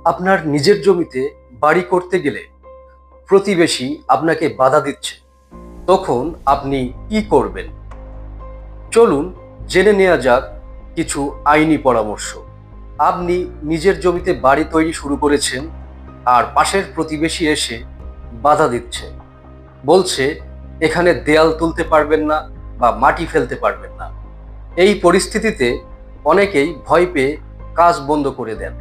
আপনার নিজের জমিতে বাড়ি করতে গেলে প্রতিবেশী আপনাকে বাধা দিচ্ছে, তখন আপনি কি করবেন? চলুন জেনে নেওয়া যাক কিছু আইনি পরামর্শ। আপনি নিজের জমিতে বাড়ি তৈরি শুরু করেছেন, আর পাশের প্রতিবেশী এসে বাধা দিচ্ছে, বলছে এখানে দেয়াল তুলতে পারবেন না বা মাটি ফেলতে পারবেন না। এই পরিস্থিতিতে অনেকেই ভয় পেয়ে কাজ বন্ধ করে দেন,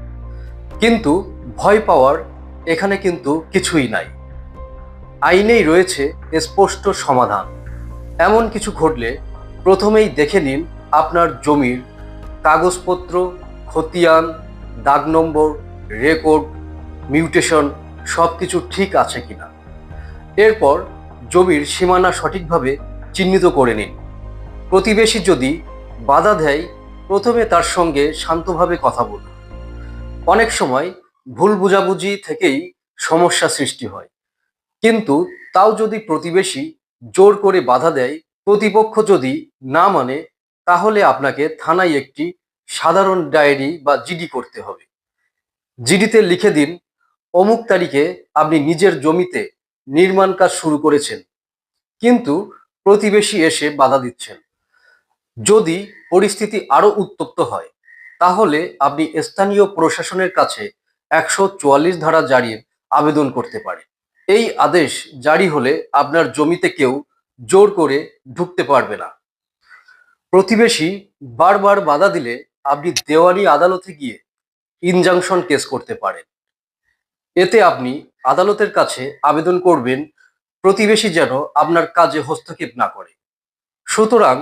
কিন্তু ভয় পাওয়ার এখানে কিন্তু কিছুই নাই। আইনেই রয়েছে স্পষ্ট সমাধান। এমন কিছু ঘটলে প্রথমেই দেখে নিন আপনার জমির কাগজপত্র, খতিয়ান, দাগ নম্বর, রেকর্ড, মিউটেশন সব কিছু ঠিক আছে কিনা। এরপর জমির সীমানা সঠিকভাবে চিহ্নিত করে নিন। প্রতিবেশী যদি বাধা দেয়, প্রথমে তার সঙ্গে শান্তভাবে কথা বলুন। অনেক সময় ভুল বোঝাবুঝি থেকেই সমস্যা সৃষ্টি হয়, কিন্তু তাও যদি প্রতিবেশী জোর করে বাধা দেয়, প্রতিপক্ষ যদি না মানে, তাহলে আপনাকে থানায় একটি সাধারণ ডায়েরি বা জিডি করতে হবে। জিডিতে লিখে দিন, অমুক তারিখে আপনি নিজের জমিতে নির্মাণ কাজ শুরু করেছেন, কিন্তু প্রতিবেশী এসে বাধা দিচ্ছেন। যদি পরিস্থিতি আরো উত্তপ্ত হয়, তাহলে আপনি স্থানীয় প্রশাসনের কাছে 144 ধারা জারির আবেদন করতে পারেন। এই আদেশ জারি হলে আপনার জমিতে কেউ জোর করে ঢুকতে পারবে না। প্রতিবেশী বারবার বাধা দিলে আপনি দেওয়ানি আদালতে গিয়ে ইনজাংশন কেস করতে পারেন। এতে আপনি আদালতের কাছে আবেদন করবেন প্রতিবেশী যেন আপনার কাজে হস্তক্ষেপ না করে। সুতরাং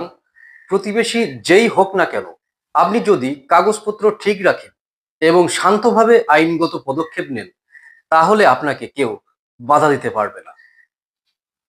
প্রতিবেশী যেই হোক না কেন, আপনি যদি কাগজপত্র ঠিক রাখেন এবং শান্তভাবে আইনগত পদক্ষেপ নেন, তাহলে আপনাকে কেউ বাধা দিতে পারবে না।